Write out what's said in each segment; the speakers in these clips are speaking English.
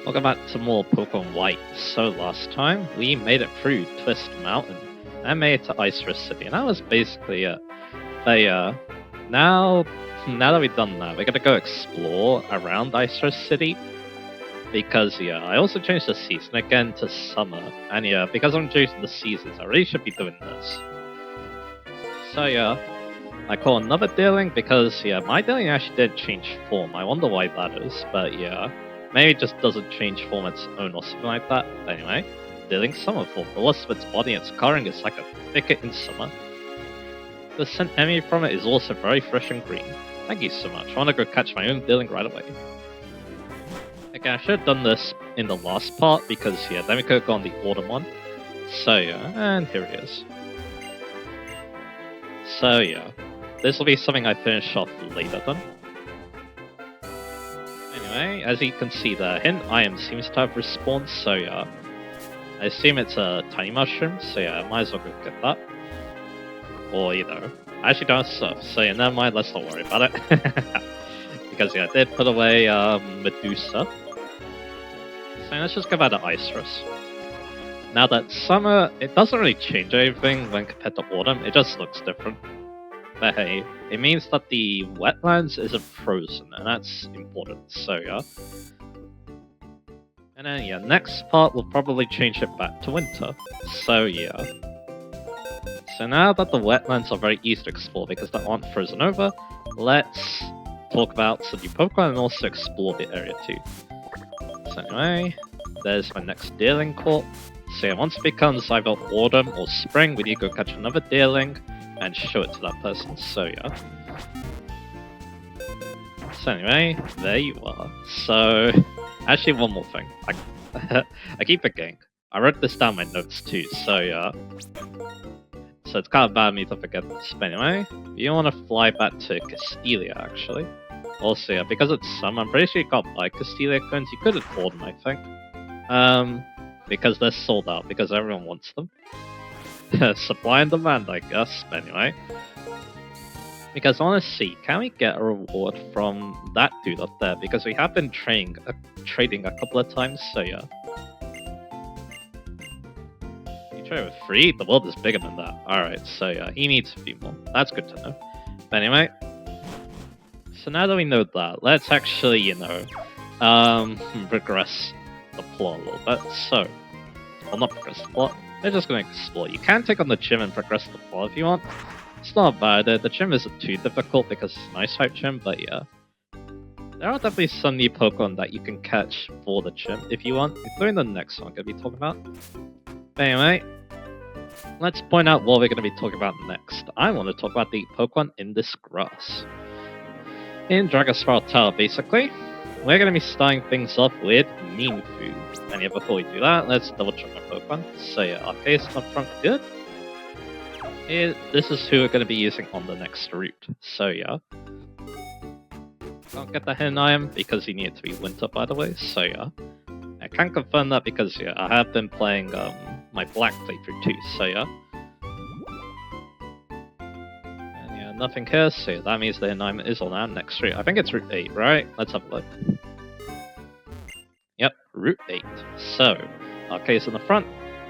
Welcome back to more Pokemon White. So last time, we made it through Twist Mountain and made it to Icirrus City, and that was basically it. But yeah, now that we've done that, we're gonna go explore around Icirrus City, because yeah, I also changed the season again to summer, and yeah, because I'm changing the seasons, I really should be doing this. So yeah, I call another dealing because yeah, my dealing actually did change form. I wonder why that is, but yeah. Maybe it just doesn't change form its own or something like that. But anyway, dealing summer form. The rest of its body and its coloring is like a thicket in summer. The scent emanating from it is also very fresh and green. Thank you so much. I want to go catch my own dealing right away. Okay, I should have done this in the last part because yeah, then we could have gone the autumn one. So yeah, and here it is. So yeah, this will be something I finish off later then. Anyway, as you can see there, hidden item seems to have respawned, so yeah. I assume it's a tiny mushroom, so yeah, I might as well go get that. Or, you know, I actually don't have stuff, so yeah, never mind, let's not worry about it. Because yeah, I did put away Medusa. So let's just go back to Icirrus. Now that summer, it doesn't really change anything when compared to autumn, it just looks different. But hey, it means that the wetlands isn't frozen, and that's important, so yeah. And then yeah, next part will probably change it back to winter, so yeah. So now that the wetlands are very easy to explore because they aren't frozen over, let's talk about some new Pokemon and also explore the area too. So anyway, there's my next dealing court. So yeah, once it becomes either autumn or spring, we need to go catch another dealing and show it to that person, so yeah. So anyway, there you are. So, actually one more thing. I keep forgetting. I wrote this down in my notes too, so yeah. So it's kind of bad of me to forget this, but anyway, you want to fly back to Castelia actually. Also yeah, because it's summer, I'm pretty sure you can't buy Castelia coins, you could afford them I think. Because they're sold out, because everyone wants them. Supply and demand, I guess, but anyway. Because I want to see, can we get a reward from that dude up there? Because we have been trading a couple of times, so yeah. You trade with 3? The world is bigger than that. Alright, so yeah, he needs a few more. That's good to know. But anyway. So now that we know that, let's actually, you know, progress the plot a little bit. So, well, not progress the plot. We're just going to explore. You can take on the gym and progress the plot if you want. It's not bad. The gym isn't too difficult because it's a nice type gym, but yeah. There are definitely some new Pokemon that you can catch for the gym if you want, including the next one I'm going to be talking about. But anyway, let's point out what we're going to be talking about next. I want to talk about the Pokemon in this grass. In Dragon Spiral Tower, basically, we're going to be starting things off with Mienfoo. And yeah, before we do that, let's double check my Pokemon. So yeah, Arceus in the front, good. This is who we're going to be using on the next route. So yeah. Can't get the hidden item because you need it to be winter, by the way. So yeah. I can confirm that because yeah, I have been playing my black playthrough too. So yeah. And yeah, nothing here. So yeah, that means the hidden item is on our next route. I think it's Route 8, right? Let's have a look. Yep, Route 8. So, Arceus in the front,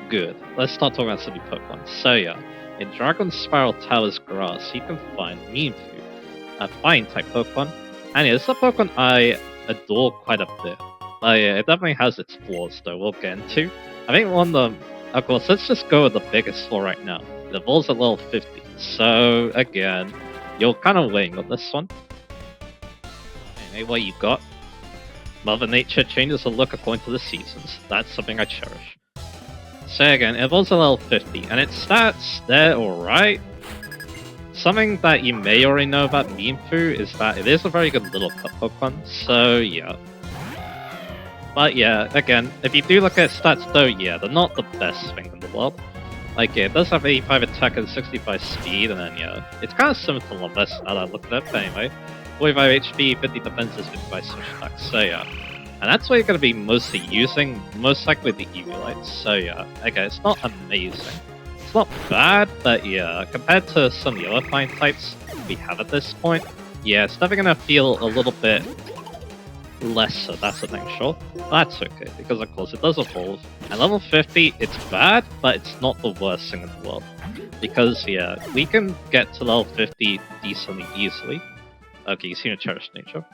good. Let's start talking about some new Pokemon. So yeah, in Dragon Spiral Tower's grass, you can find Mienfoo, a flying-type Pokemon. And yeah, this is a Pokemon I adore quite a bit. Yeah, it definitely has its flaws, though, we'll get into. I think one of them, of course, let's just go with the biggest flaw right now. It evolves at level 50. So, again, you're kind of waiting on this one. Anyway, what you got? Mother Nature changes the look according to the seasons. That's something I cherish. So again, it evolves at level 50, and its stats, they're alright. Something that you may already know about Mienfoo is that it is a very good little Pokemon, so yeah. But yeah, again, if you do look at its stats though, yeah, they're not the best thing in the world. Like yeah, it does have 85 attack and 65 speed, and then yeah, it's kind of similar to Lumbus now that I looked at it, but anyway. 45 HP, 50 defenses, 55 switch attacks, so yeah. And that's what you're going to be mostly using, most likely the Eviolites, so yeah. Okay, it's not amazing. It's not bad, but yeah, compared to some of the other flying types we have at this point, yeah, it's definitely going to feel a little bit lesser, that's the thing, sure. That's okay, because of course it does evolve. At level 50, it's bad, but it's not the worst thing in the world. Because, yeah, we can get to level 50 decently easily. Okay, you seem to cherish nature.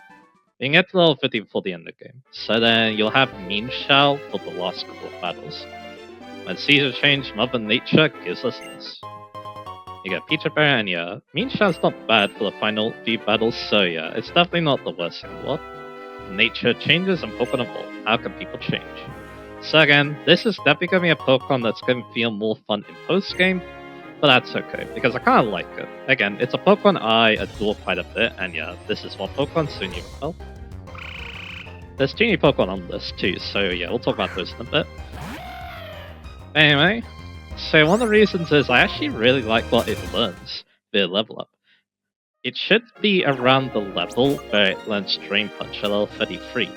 You can get to level 50 before the end of the game. So then you'll have Mean Shell for the last couple of battles. When seasons change, Mother Nature gives us this. You get Peach Bear, and yeah, Mean Shell's not bad for the final few battles, so yeah, it's definitely not the worst thing in the world. Nature changes and Pokemon evolve. How can people change? So again, this is definitely going to be a Pokemon that's going to feel more fun in post-game, but that's okay, because I kind of like it. Again, it's a Pokemon I adore quite a bit, and yeah, this is one Pokemon, so you well. There's 2 new Pokemon on this too, so yeah, we'll talk about those in a bit. Anyway, so one of the reasons is I actually really like what it learns via level up. It should be around the level where it learns Drain Punch at level 33.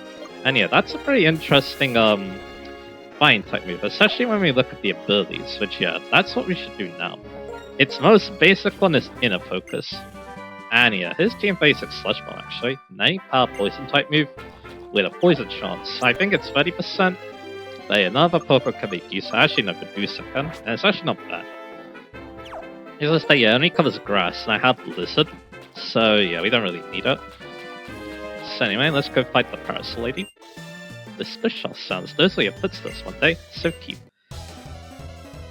And yeah, that's a pretty interesting Fine type move, especially when we look at the abilities, which yeah, that's what we should do now. Its most basic one is Inner Focus. And yeah, his team basic Sludge Bomb actually. 90 power poison type move with a poison chance. I think it's 30%. But yeah, another Pokemon can make use. Actually, no, Medusa can, and it's actually not bad. It's just that yeah, it only covers grass, and I have Blizzard. So yeah, we don't really need it. So anyway, let's go fight the Parasol Lady. The Splish sounds those are your footsteps one day. So cute.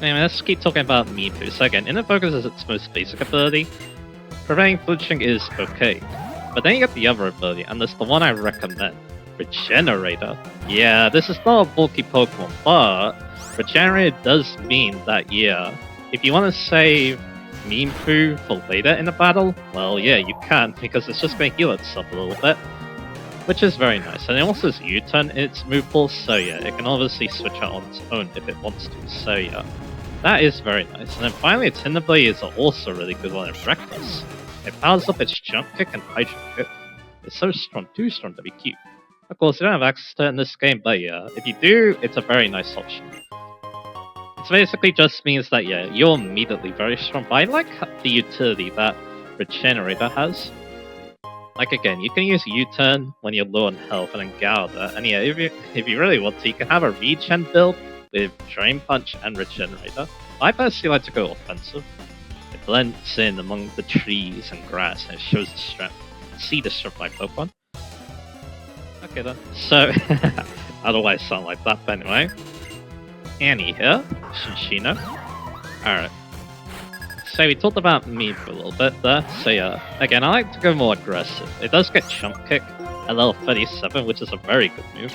Anyway, let's keep talking about Mewtwo. So again, Inner Focus is its most basic ability. Preventing flinching is okay. But then you get the other ability, and that's the one I recommend. Regenerator. Yeah, this is not a bulky Pokemon, but Regenerator does mean that, yeah, if you want to save Mewtwo for later in the battle, well, yeah, you can, because it's just going to heal itself a little bit, which is very nice. And it also has U-turn in its move pool, so yeah, it can obviously switch out on its own if it wants to, so yeah, that is very nice. And then finally, its Hinder Blade is also a really good one in Reckless. It powers up its Jump Kick and High Jump Kick. It's so strong, too strong to be cute. Of course, you don't have access to it in this game, but yeah, if you do, it's a very nice option. It basically just means that, yeah, you're immediately very strong, but I like the utility that Regenerator has. Like, again, you can use U-turn when you're low on health and then Gouda, and yeah, if you really want to, you can have a regen build with Drain Punch and Regenerator. I personally like to go offensive. It blends in among the trees and grass, and it shows the strength. See the strength by Pokemon. Okay then. So, otherwise sound like that, but anyway. Annie here, Shinshino. Alright. So we talked about me for a little bit there, so yeah. Again, I like to go more aggressive. It does get Jump Kick at level 37, which is a very good move.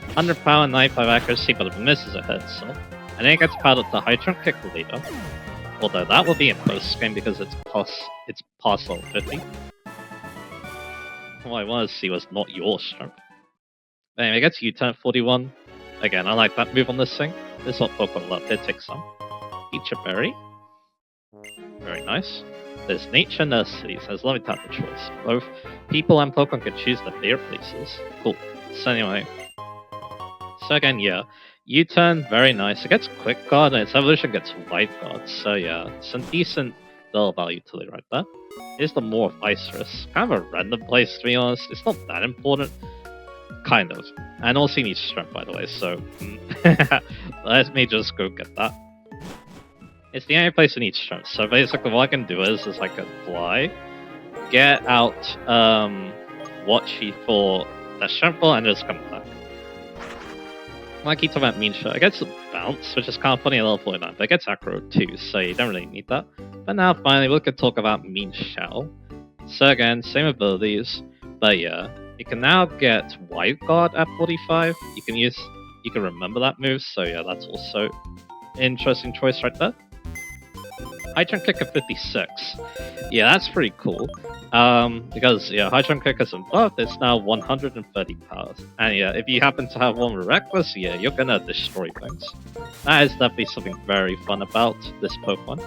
100 power, 95 accuracy, but it misses a head, so. And then it gets powered up to High Jump Kick later. Although that will be in post-game because it's past level 50. What I wanted to see was not your strength. Anyway, it gets U-turn 41. Again, I like that move on this thing. This is what Pokemon love. Here, take some. Feature Berry. Very nice. There's Nature Nurseries. There's lovely type of choice. Both people and Pokemon can choose their favorite places. Cool. So anyway. So again, yeah. U-turn, very nice. It gets Quick Guard, and its evolution gets Wide Guard. So yeah, some decent dollar value utility right there. Here's the more of Icirrus. Kind of a random place, to be honest. It's not that important. Kind of. And also he needs strength, by the way, so let me just go get that. It's the only place that needs strength, so basically what I can do is I can fly, get out Watchy for the strength ball, and just come back. Like I keep talking about Mean Shot, it gets a bounce, which is kind of funny at level 49, but it gets Acro too, so you don't really need that. But now finally we can talk about Mean Shell. So again, same abilities, but yeah. You can now get Wide Guard at 45. You can remember that move, so yeah, that's also an interesting choice right there. High Jump Kick at 56. Yeah, that's pretty cool. Because yeah, High Jump Kick is buff, it's now 130 power. And yeah, if you happen to have one with Reckless, yeah, you're gonna destroy things. That is definitely something very fun about this Pokemon.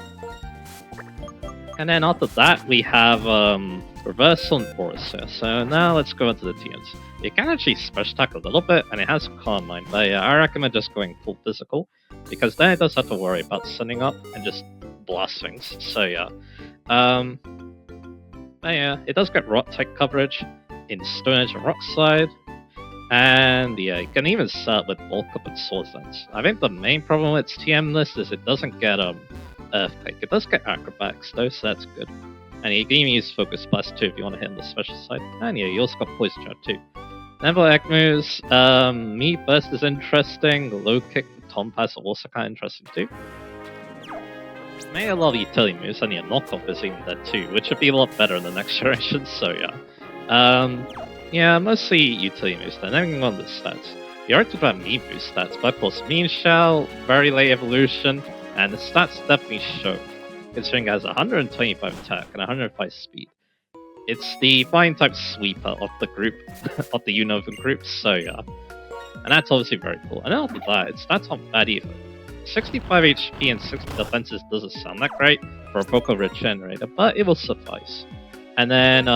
And then after that, we have Reversal and Boris here. So now let's go into the TMs. It can actually Special Attack a little bit, and it has Calm Mind, but yeah, I recommend just going full physical, because then it does have to worry about sending up and just blast things. So yeah. But yeah, it does get Rock type coverage in Stone Edge and Rock Slide. And yeah, you can even start with bulk up and Swords Dance. I think the main problem with its TM list is it doesn't get Earthquake. It does get Acrobatics though, so that's good. And you can even use Focus Blast too if you want to hit on the special side. And yeah, you also got Poison Jab too. Never egg moves. Meat Burst is interesting. Low Kick, Tom Pass are also kind of interesting too. Maybe a lot of utility moves, and yeah, Knockoff is even there too, which would be a lot better in the next generation, so yeah. Yeah, mostly utility moves then. Anything on the stats. You already talked about Mean Boost stats, but of course, Mean Shell, very late evolution, and the stats definitely show. Considering it has 125 attack and 105 speed. It's the flying type sweeper of the group, of the Unova group, so yeah. And that's obviously very cool. And after that, its stats aren't bad either. 65 HP and 60 defenses doesn't sound that great for a Poké Regenerator, but it will suffice. And then,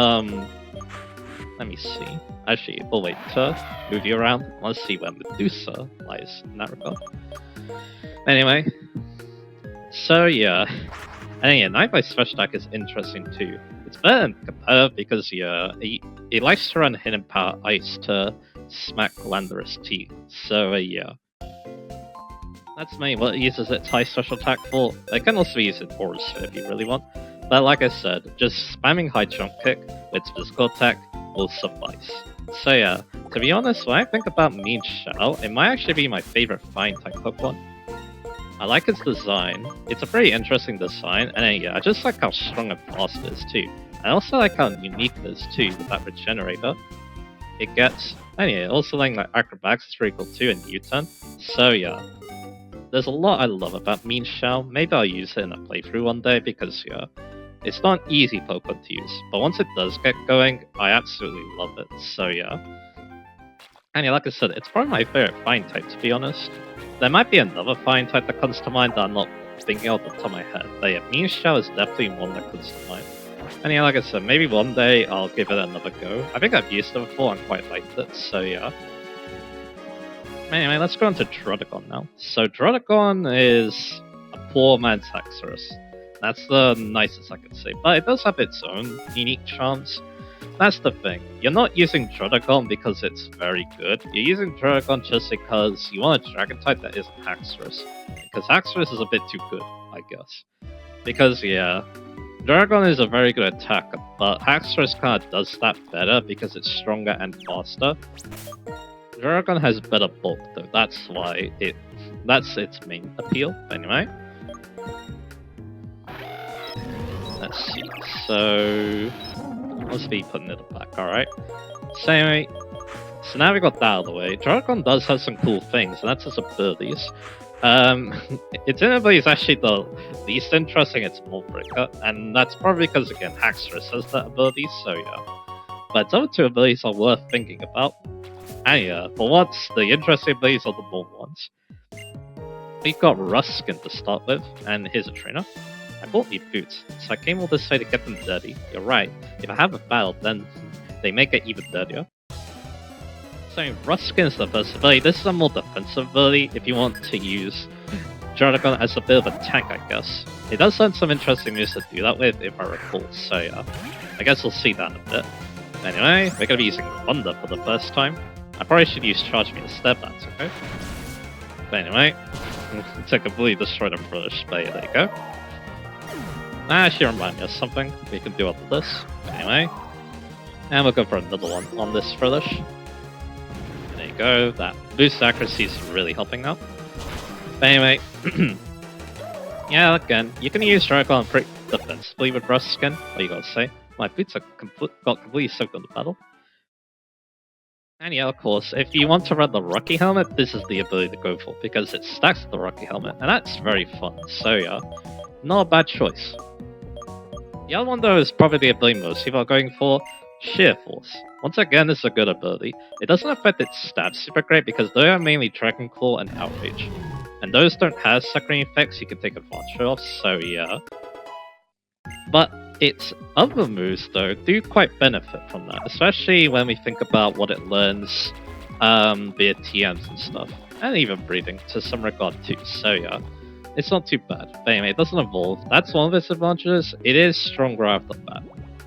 let me see. Actually, we'll wait to move you around. Let's see where Medusa lies in that regard. Anyway, so yeah. And yeah, Night by Special Attack is interesting too. It's better than competitive because yeah, it likes to run Hidden Power Ice to smack Landorus T. So yeah. That's mainly what it uses its high special attack for. It can also be used in Aura Sphere if you really want. But like I said, just spamming high jump kick with physical attack will suffice. So yeah, to be honest, when I think about Mean Shell, it might actually be my favorite Flying type Pokemon. I like its design. It's a pretty interesting design, and then, yeah, I just like how strong and fast it is too. I also like how unique it is too with that Regenerator. It gets, and yeah, also like Acrobatics is pretty cool too in U-turn. So yeah. There's a lot I love about Mean Shell. Maybe I'll use it in a playthrough one day because, yeah, it's not an easy Pokemon to use. But once it does get going, I absolutely love it. So, yeah. And yeah, like I said, it's probably my favorite Flying type, to be honest. There might be another Flying type that comes to mind that I'm not thinking off the top of my head. But yeah, Mean Shell is definitely one that comes to mind. And yeah, like I said, maybe one day I'll give it another go. I think I've used it before and quite liked it, so yeah. Anyway, let's go on to Druddigon now. So Druddigon is a poor man's Icirrus. That's the nicest I could say, but it does have its own unique charms. That's the thing. You're not using Druddigon because it's very good. You're using Druddigon just because you want a Dragon type that isn't Icirrus. Because Icirrus is a bit too good, I guess. Because, yeah, Druddigon is a very good attacker, but Icirrus kind of does that better because it's stronger and faster. Druddigon has better bulk though, that's why that's its main appeal. Anyway. Let's see. So let's be putting it back, alright. So anyway, so now we got that out of the way. Druddigon does have some cool things, and that's its abilities. Its inability is actually the least interesting, it's Mold Breaker, and that's probably because again Icirrus has that ability, so yeah. But its other two abilities are worth thinking about. And yeah, for once, the interesting abilities are the more ones. We've got Ruskin to start with, and here's a trainer. I bought me boots, so I came all this way to get them dirty. You're right, if I have a battle, then they make it even dirtier. So Ruskin's the first ability. This is a more defensive ability if you want to use Druddigon as a bit of a tank, I guess. It does have some interesting moves to do that with, if I recall, so yeah. I guess we'll see that in a bit. Anyway, we're going to be using Thunder for the first time. I probably should use Charge Me instead, that's okay. But anyway, it's a completely destroyed and foolish, but yeah, there you go. That actually reminds me of something we can do after this. Anyway, and we'll go for another one on this foolish. There you go, that boost accuracy is really helping out. But anyway, yeah, again, you can use Druddigon pretty defensively with Ruskin, what you gotta say. My boots are got completely soaked in the battle. And yeah, of course, if you want to run the Rocky Helmet, this is the ability to go for, because it stacks the Rocky Helmet, and that's very fun, so yeah, not a bad choice. The other one though is probably the ability most people are going for, Sheer Force. Once again, this is a good ability. It doesn't affect its stats super great because they are mainly Dragon Claw and Outrage. And those don't have suckering effects you can take advantage of, so yeah. But its other moves, though, do quite benefit from that, especially when we think about what it learns via TMs and stuff, and even breathing to some regard too, so yeah, it's not too bad. But anyway, it doesn't evolve, that's one of its advantages, it is stronger after that.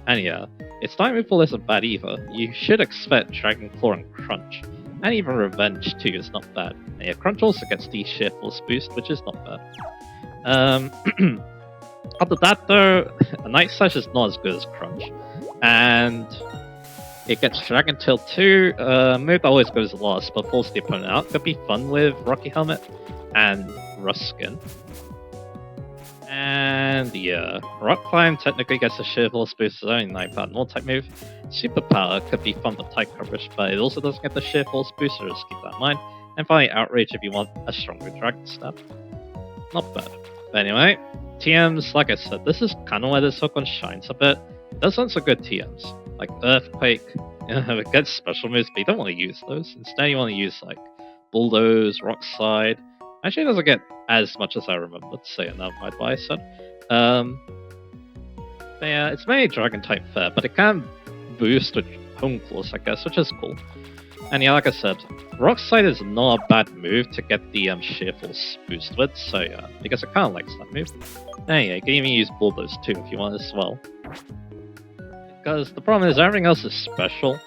And yeah, its time removal isn't bad either, you should expect Dragon Claw and Crunch. And even Revenge too is not bad. And yeah, Crunch also gets the Sheer Force boost, which is not bad. After that though, a Night Slash is not as good as Crunch. And it gets Dragon Tail too. Move that always goes last, but force the opponent out. Could be fun with Rocky Helmet and Rust Skin. And yeah, Rock Climb technically gets a Sheer Force boost, it's only 9 power normal type move. Superpower could be fun for type coverage, but it also doesn't get the Sheer Force boost, so just keep that in mind. And finally, Outrage if you want a stronger Dragon Stab. Not bad. But anyway, TMs, like I said, this is kind of where this Pokemon shines a bit. It does want some good TMs, like Earthquake. It gets special moves, but you don't want to use those. Instead, you want to use like Bulldoze, Rock Slide. Actually, it doesn't get as much as I remembered, so yeah, never mind what I said. But yeah, it's mainly Dragon type fare, but it can boost with Home Claws, I guess, which is cool. And yeah, like I said, Rock Slide is not a bad move to get the Sheer Force boost with, so yeah, because it kind of likes that move. And yeah, you can even use Bulldoze too if you want as well. Because the problem is everything else is special.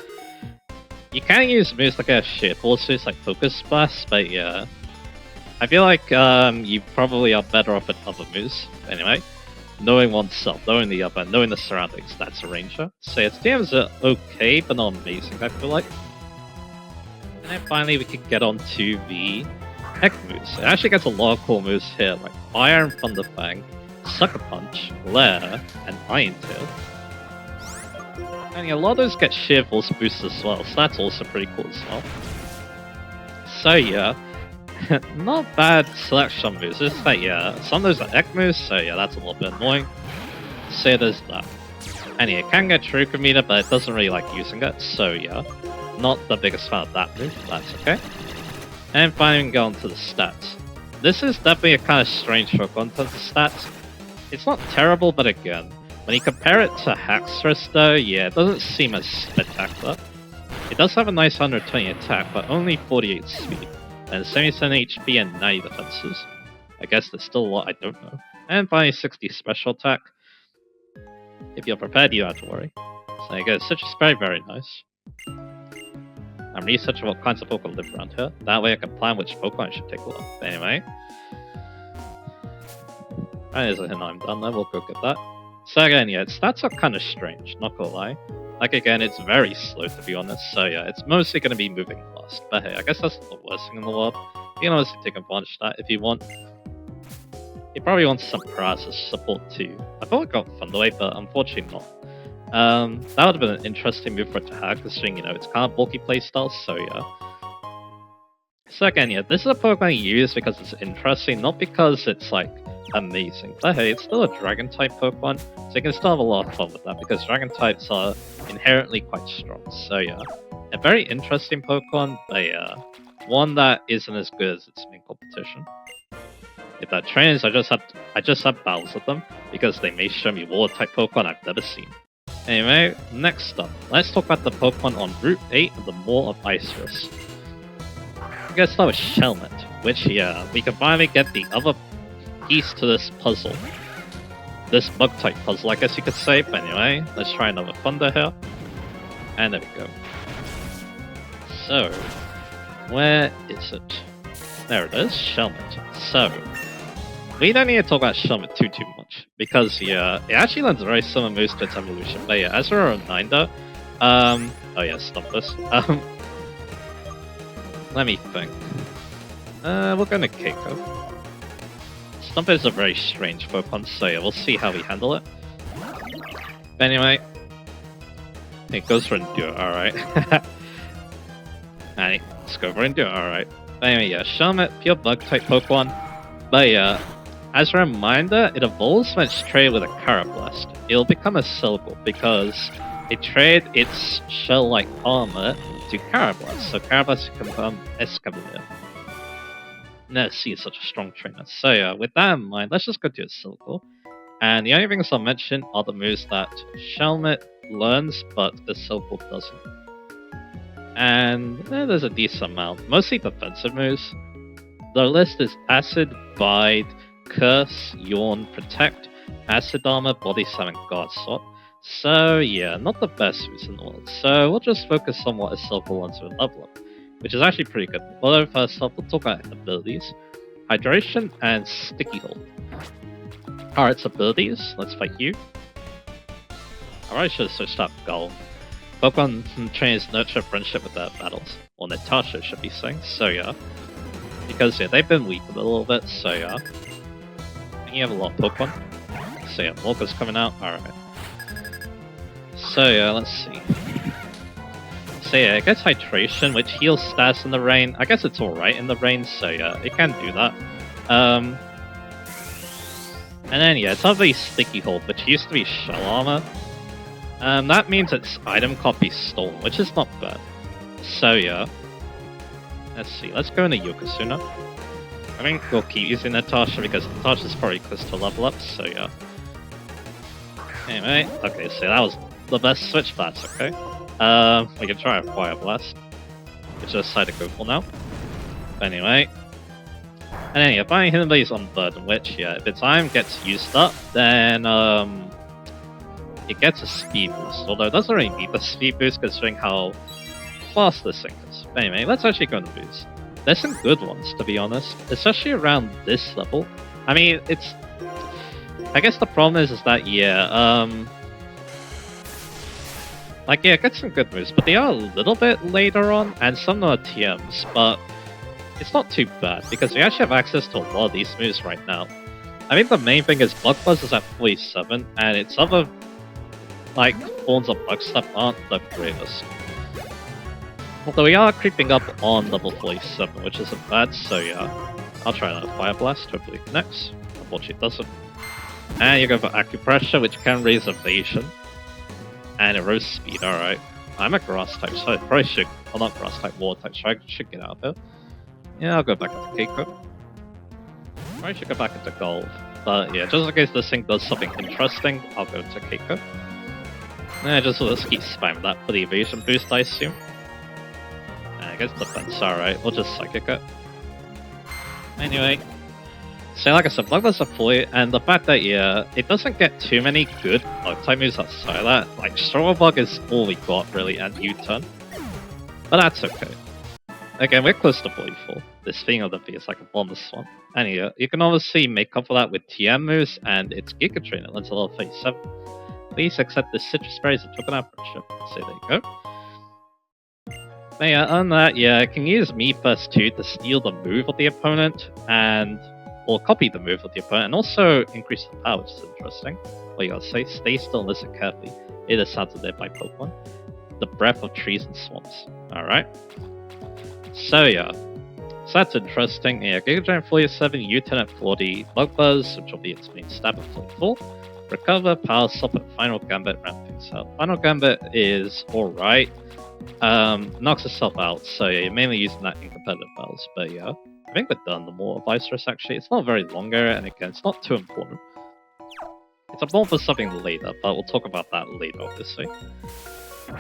You can use moves like a Sheer Force boost, like Focus Splash, but yeah, I feel like you probably are better off at other moves. Anyway, knowing oneself, knowing the other, knowing the surroundings, that's a Ranger. So its TMs are okay, but not amazing, I feel like. And then finally we can get on to the Heck moves. It actually gets a lot of cool moves here, like Fire and Thunder Fang, Sucker Punch, Glare, and Iron Tail. And yeah, a lot of those get Sheer Force boosts as well, so that's also pretty cool as well. So yeah, not bad selection moves, it's just that yeah, some of those are Ek moves, so yeah, that's a little bit annoying. So there's that. And yeah, it can get Truco Meter, but it doesn't really like using it, so yeah, not the biggest fan of that move, that's okay. And finally we can go on to the stats. This is definitely a kind of strange Pokemon in terms of stats. It's not terrible, but again, when you compare it to Icirrus though, yeah, it doesn't seem as spectacular. It does have a nice 120 attack, but only 48 speed, and 77 HP and 90 defenses. I guess there's still a lot I don't know. And finally 60 special attack. If you're prepared, you don't have to worry. So I guess such is very, very nice. I'm researching what kinds of Pokemon live around here. That way I can plan which Pokemon I should take a look. But anyway. That is a hint I'm done, then we'll go get that. So again, yeah, its stats are kind of strange, not gonna lie. Like again, it's very slow to be honest, so yeah, it's mostly gonna be moving fast. But hey, I guess that's the worst thing in the world. You can honestly take advantage of that if you want. You probably want some paralysis support too. I thought it got Thunderwave, but unfortunately not. That would have been an interesting move for it to have, considering, you know, it's kind of bulky playstyle, so yeah. So again, yeah, this is a Pokemon you use because it's interesting, not because it's, like, amazing. But hey, it's still a Dragon-type Pokemon, so you can still have a lot of fun with that, because Dragon-types are inherently quite strong, so yeah. A very interesting Pokemon, but yeah, one that isn't as good as its main competition. If that trains, I just have battles with them, because they may show me Water-type Pokemon I've never seen. Anyway, next up, let's talk about the Pokemon on Route 8 of the Mall of Icirrus. We're gonna start with Shelmet, which, yeah, we can finally get the other piece to this puzzle. This bug-type puzzle, I guess you could say, but anyway, let's try another Thunder here. And there we go. So, where is it? There it is, Shelmet. So, we don't need to talk about Shelmet too much, because yeah, it actually learns very similar moves to its evolution, but yeah, as a reminder, oh yeah, stop this, let me think, we're gonna Keiko. Stump is a very strange Pokemon, so yeah, we'll see how we handle it. But anyway, it goes for Endure, alright. Alright, let's go for Endure, alright. But anyway, yeah, Shelmet, pure bug-type Pokemon, but yeah, as a reminder, it evolves when it's traded with a Carablast. It'll become a Silgal because it traded its shell-like armor to Carablast, so Carablast can become Escavalier. Never seen such a strong trainer. So yeah, with that in mind, let's just go to a Silgal. And the only things I'll mention are the moves that Shelmet learns, but the Silgal doesn't. And there's a decent amount, mostly defensive moves. The list is Acid, Bide, Curse, Yawn, Protect, Acid Armor, Body Slam, and Guard Slot. So yeah, not the best moves in the world. So we'll just focus on what a Silgal wants to level up. which is actually pretty good. Although first off, we'll talk about abilities. Hydration and Sticky Hold. Alright, its abilities. Let's fight you. I should have switched up Gull. Pokemon trainers nurture friendship with their battles. Or Natasha should be saying. So yeah. Because yeah, they've been weakened a little bit, so yeah. And you have a lot of Pokemon. So yeah, Morga's coming out. Alright. So yeah, let's see. So yeah, it gets Hydration, which heals stats in the rain. I guess it's alright in the rain, so yeah, it can do that. And then yeah, it's obviously Sticky Hold, which used to be Shell Armor. That means its item can't be stolen, which is not bad. So yeah. Let's see, let's go into Yokozuna. I think we'll keep using Natasha because Natasha's probably close to level up, so yeah. Anyway, okay, so that was the best switch, that's okay. We can try a Fire Blast, which is decided to go for now. But anyway. And then yeah, buying Hidden Blaze on Burden, which yeah, if its item gets used up, then it gets a speed boost, although it doesn't really need the speed boost considering how fast this thing is. But anyway, let's actually go into boost. There's some good ones, to be honest, especially around this level. I mean, it's... I guess the problem is that, yeah, like, yeah, it gets some good moves, but they are a little bit later on, and some are TMs, but it's not too bad, because we actually have access to a lot of these moves right now. I think the main thing is Bug Buzz is at 47, and its other, like, forms of Bug Slap aren't the greatest. Although we are creeping up on level 47, which isn't bad, so yeah. I'll try another Fire Blast, hopefully it connects. Unfortunately it doesn't. And you go for Acupressure, which can raise evasion. And it rose speed, alright. I'm a Grass type, so I probably should... Well, not Grass type, Water type, so I should get out of it. Yeah, I'll go back into Keiko. Probably should go back into Gold. But yeah, just in case this thing does something interesting, I'll go to Keiko. Yeah, just let's keep spamming that for the evasion boost, I assume. I guess defense, alright, we'll just Psychic it. Anyway. So like I said, Bug Buzz are fully, and the fact that, yeah, it doesn't get too many good type moves outside of that. Like, Struggle Bug is all we got, really, and U-Turn. But that's okay. Again, we're close to 44. This thing of the V is like a bonus one. And yeah, you can obviously make up for that with TM moves, and it's Giga Train at level 37. Please accept this citrus berry as a token of friendship. So there you go. But yeah, on that, yeah, I can use Me First too to steal the move of the opponent, or copy the move of the opponent, and also increase the power, which is interesting. What you gotta say? Stay still and listen carefully. It is sounded there by Pokemon. The breath of trees and swamps. Alright. So yeah. So that's interesting. Yeah, Giga Giant 47, U-Turn at 40, Bug Buzz, which will be its main stab at 44. Recover, Power Slap at Final Gambit, ramp things up. Final Gambit is alright. Knocks itself out, so yeah, you're mainly using that in competitive battles, but yeah. I think we're done the more of Icirrus actually. It's not very long area, and again, it's not too important. It's important for something later, but we'll talk about that later, obviously.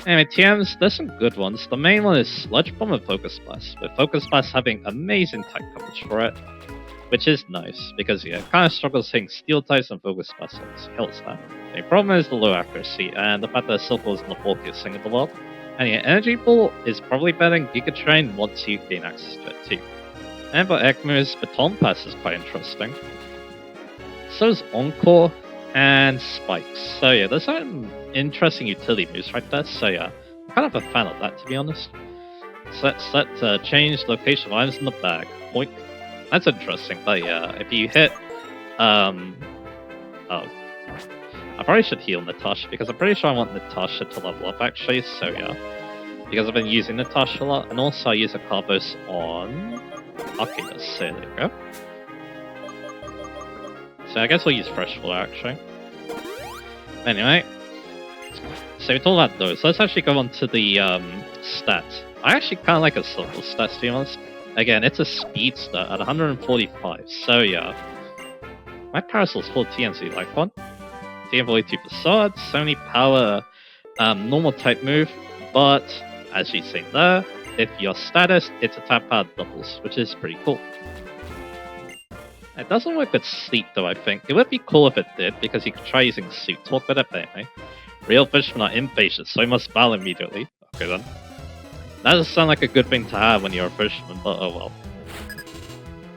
Anyway, TMs, there's some good ones. The main one is Sludge Bomb and Focus Blast, with Focus Blast having amazing type coverage for it, which is nice, because yeah, it kind of struggles hitting Steel types and Focus Blast kills that. The problem is the low accuracy, and the fact that Silco is the bulkiest thing in the world. And yeah, Energy Ball is probably better than Giga Train once you gain access to it too. And for Ekmu's Baton Pass is quite interesting. So is Encore and Spikes. So yeah, there's some interesting utility moves right there. So yeah, I'm kind of a fan of that, to be honest. So let's set change location of items in the bag. Boink. That's interesting, but yeah, if you hit oh. I probably should heal Natasha, because I'm pretty sure I want Natasha to level up actually, so yeah. Because I've been using Natasha a lot, and also I use a Carbos on Arcadus, so there you go. So I guess we'll use Fresh Flow actually. Anyway. So we talked about those, let's actually go on to the stats. I actually kind of like a Silver stats, to be honest. Again, it's a speed stat at 145, so yeah. My Parasol's full TNC, like one. TM42 Facade, Sony Power, normal type move, but as you've seen there, if your status, it's attack power doubles, which is pretty cool. It doesn't work with Sleep though, I think. It would be cool if it did, because you could try using Sleep Talk with it, but anyway. Real fishermen are impatient, so I must battle immediately. Okay then. That doesn't sound like a good thing to have when you're a fisherman, but oh well.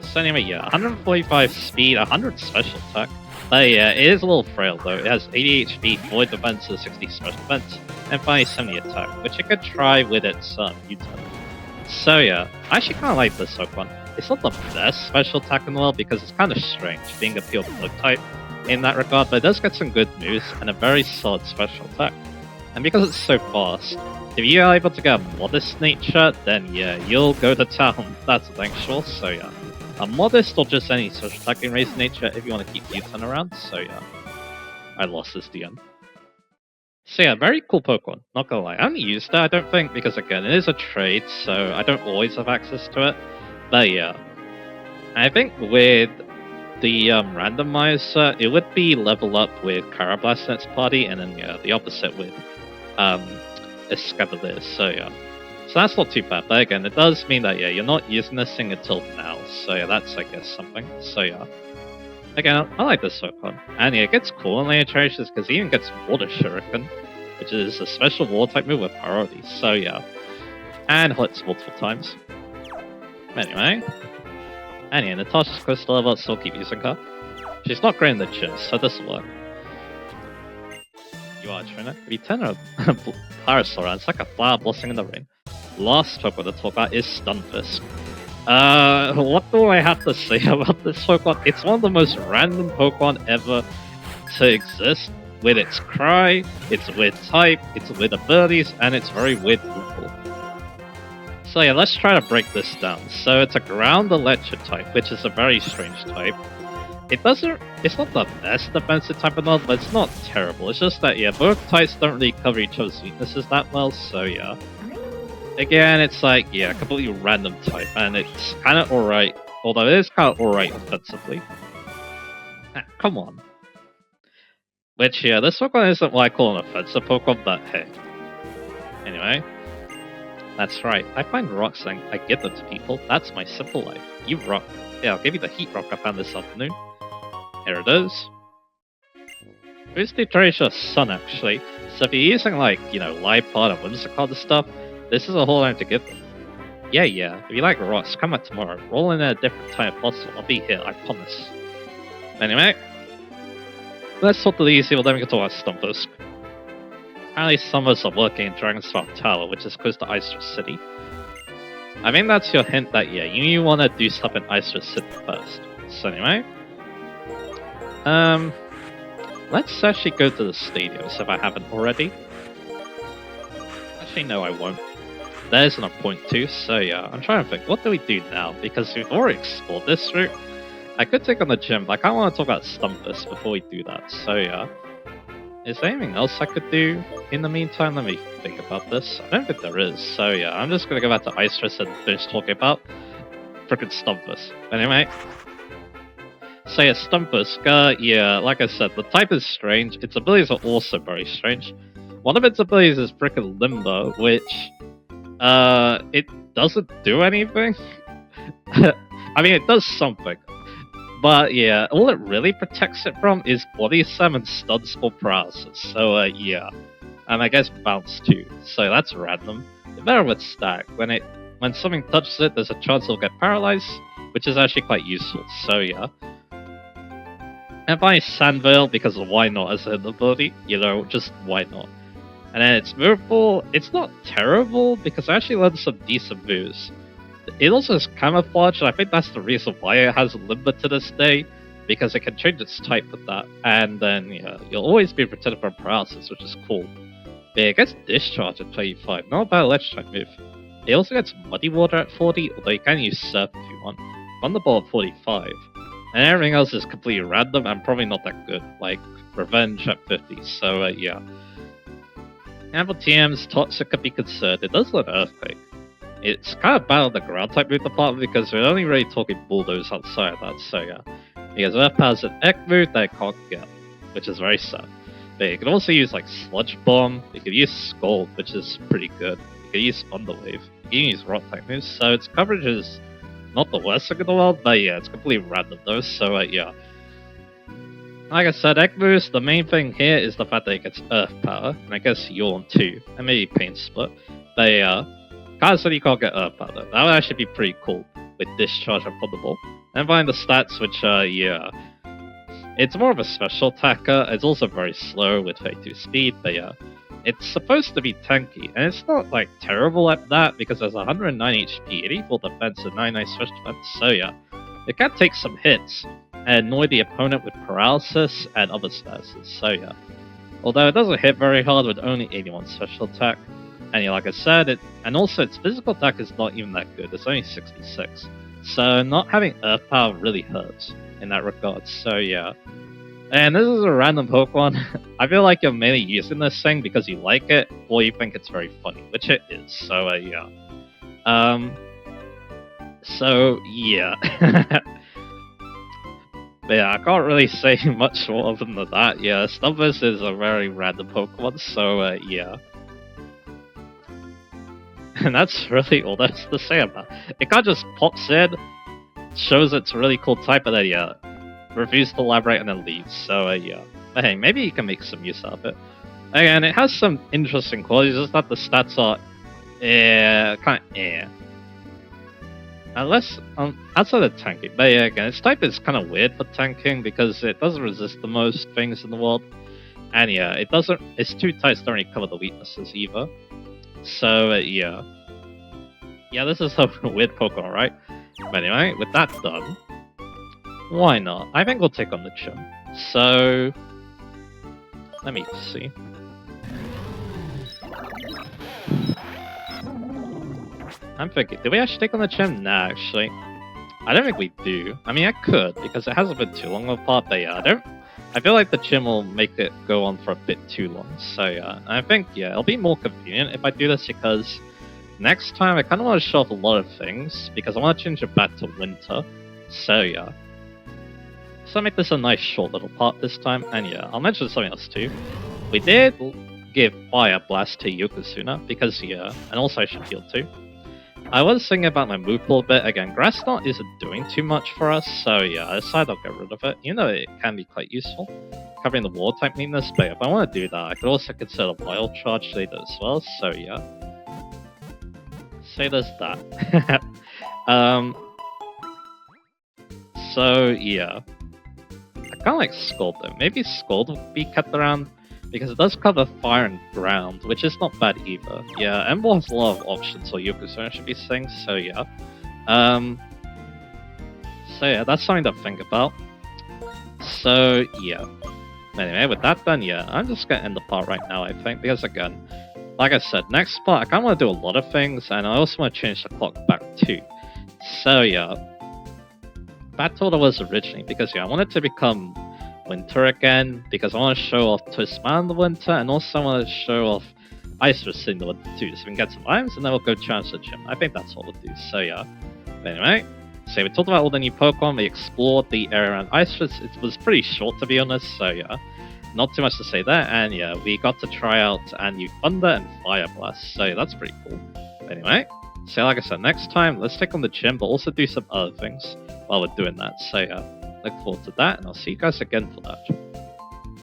So anyway, yeah, 145 speed, 100 special attack. But yeah, it is a little frail though. It has 80 HP, 40 defense, 60 special defense, and finally 70 attack, which you could try with its U-turn. So yeah, I actually kind of like this Pokemon. It's not the best special attack in the world because it's kind of strange being a pure bug type in that regard, but it does get some good moves and a very solid special attack. And because it's so fast, if you are able to get a modest nature, then yeah, you'll go to town, that's the thing, sure. So yeah, a modest or just any special attacking raised nature if you want to keep U-turn around. So yeah, I lost this DM. So yeah, very cool Pokemon, not gonna lie. I haven't used it, I don't think, because again, it is a trade, so I don't always have access to it. But yeah, I think with the randomizer, it would be level up with Carablast in its party, and then yeah, the opposite with Escavalier, so yeah. So that's not too bad, but again, it does mean that yeah, you're not using this thing until now, so yeah, that's I guess something, so yeah. Again, I like this Pokemon, and yeah, it gets cool in later generations because it even gets Water Shuriken, which is a special water type move with priority, so yeah. And hits multiple times. Anyway. And yeah, Natasha's close to level, still keep using her. She's not great in the gym, so this will work. You are a trainer. If you turn a Parasaur around, it's like a flower blossoming in the rain. Last Pokemon to talk about is Stunfisk. What do I have to say about this Pokemon? It's one of the most random Pokemon ever to exist. With its cry, its weird type, its weird abilities, and its very weird movement. So yeah, let's try to break this down. So it's a ground electric type, which is a very strange type. It's not the best defensive type in the world, but it's not terrible. It's just that yeah, both types don't really cover each other's weaknesses that well, so yeah. Again, it's like, yeah, a completely random type, and it's kind of alright, although it is kind of alright offensively. Come on. Which, yeah, this Pokemon isn't what I call an offensive Pokemon, but hey. Anyway. That's right, I find rocks and I give them to people. That's my simple life. You rock. Yeah, I'll give you the heat rock I found this afternoon. Here it is. It's the Terracia Sun, actually. So if you're using, like, you know, Liepard and Whimsicott and stuff, this is a whole lot to give them. Yeah, if you like rocks, come out tomorrow. Roll in at a different time if possible. I'll be here, I promise. Anyway. Let's talk to the easy, well then we can talk about Stunfisk. Apparently some of us are working in Dragonstar Tower, which is close to Icirrus City. I think that's your hint that, yeah, you want to do stuff in Icirrus City first. So anyway. Let's actually go to the stadiums if I haven't already. Actually, no, I won't. There's no point to, so yeah, I'm trying to think, what do we do now? Because we've already explored this route. I could take on the gym, but I kind of want to talk about Stunfisk before we do that, so yeah. Is there anything else I could do in the meantime? Let me think about this. I don't think there is, so yeah, I'm just gonna go back to Icirrus and finish talking about frickin' Stunfisk. Anyway. So yeah, Stunfisk, yeah, like I said, the type is strange, its abilities are also very strange. One of its abilities is frickin' Limbo, which, it doesn't do anything. I mean, it does something. But yeah, all it really protects it from is Body Slam and Stun Spell Paralysis, so yeah. And I guess Bounce too, so that's random. It's better with Stack. When something touches it, there's a chance it'll get paralyzed, which is actually quite useful, so yeah. And finally Sandvale, because why not as an ability, you know, just why not. And then it's movable, it's not terrible, because I actually learned some decent moves. It also has Camouflage, and I think that's the reason why it has Limber to this day, because it can change its type with that, and then, yeah, you'll always be protected from Paralysis, which is cool. But it gets Discharge at 25, not a bad electric move. It also gets Muddy Water at 40, although you can use Surf if you want. Thunderbolt at 45. And everything else is completely random and probably not that good, like Revenge at 50, so yeah. And for TMs, Toxic could be concerned, it does learn Earthquake. It's kind of bad on the ground type move department because we're only really talking Bulldoze outside of that, so yeah. Because Earth Power's an Egg move that it can't get, which is very sad. But you can also use like Sludge Bomb, you can use Scald, which is pretty good. You can use Thunderwave, you can use Rock type moves, so its coverage is not the worst thing in the world, but yeah, it's completely random though, so yeah. Like I said, Egg moves, the main thing here is the fact that it gets Earth Power, and I guess Yawn too, and maybe Pain Split, but yeah. Kyle said you can't get Earth Power though. That would actually be pretty cool with Discharge upon the ball. And find the stats, which yeah. It's more of a special attacker. It's also very slow with 32 speed, but yeah. It's supposed to be tanky, and it's not like terrible at that because there's 109 HP, 84 defense, and 99 special defense, so yeah. It can take some hits and annoy the opponent with paralysis and other statuses, so yeah. Although it doesn't hit very hard with only 81 special attack, and yeah, like I said, and also its physical attack is not even that good, it's only 66. So not having Earth Power really hurts in that regard, so yeah. And this is a random Pokemon. I feel like you're mainly using this thing because you like it, or you think it's very funny, which it is, so yeah. So yeah. But yeah, I can't really say much more other than that. Yeah, Stubbers is a very random Pokemon, so yeah. And that's really all there's to say about it. It kind of just pops in, shows it's a really cool type, and then yeah, refuses to elaborate and then leaves. So yeah. But hey, maybe you can make some use of it. Again, it has some interesting qualities, just that the stats are kind of Unless, outside of tanking. But yeah, again, its type is kind of weird for tanking because it doesn't resist the most things in the world. And yeah, its two types don't really cover the weaknesses either. So yeah. Yeah, this is a weird Pokemon, right? But anyway, with that done, why not? I think we'll take on the Chim. So, let me see. I'm thinking, do we actually take on the Chim? Nah, actually. I don't think we do. I mean, I could, because it hasn't been too long apart, but yeah, I feel like the Chim will make it go on for a bit too long, so yeah. I think, yeah, it'll be more convenient if I do this, because next time I kind of want to show off a lot of things, because I want to change it back to winter, so yeah. So I'll make this a nice short little part this time, and yeah, I'll mention something else too. We did give Fire Blast to Yokozuna, because yeah, and also I should heal too. I was thinking about my move pool a bit. Again, Grass Knot isn't doing too much for us, so yeah, I decided I'll get rid of it, even though it can be quite useful, covering the water type neatness, but if I want to do that, I could also consider Wild Charge later as well, so yeah. So there's that. So yeah. I kind of like Scald though. Maybe Scald will be kept around, because it does cover fire and ground, which is not bad either. Yeah, Emble has a lot of options, so Yokozuna should be saying, so yeah. So yeah, that's something to think about. So yeah. Anyway, with that done, yeah, I'm just gonna end the part right now, I think, because again, like I said, next part, I kinda want to do a lot of things, and I also want to change the clock back too. So yeah. That's what it was originally, because yeah, I want it to become winter again, because I want to show off Twistman in the winter, and also I want to show off Icirrus in the winter too, so we can get some items, and then we'll go challenge the Chim. I think that's what we'll do, so yeah. But anyway, so we talked about all the new Pokemon, we explored the area around Icirrus. It was pretty short to be honest, so yeah. Not too much to say there, and yeah, we got to try out a new Thunder and Fire Blast, so that's pretty cool. But anyway, so like I said, next time, let's take on the Chim, but also do some other things while we're doing that, so yeah. Look forward to that, and I'll see you guys again for that.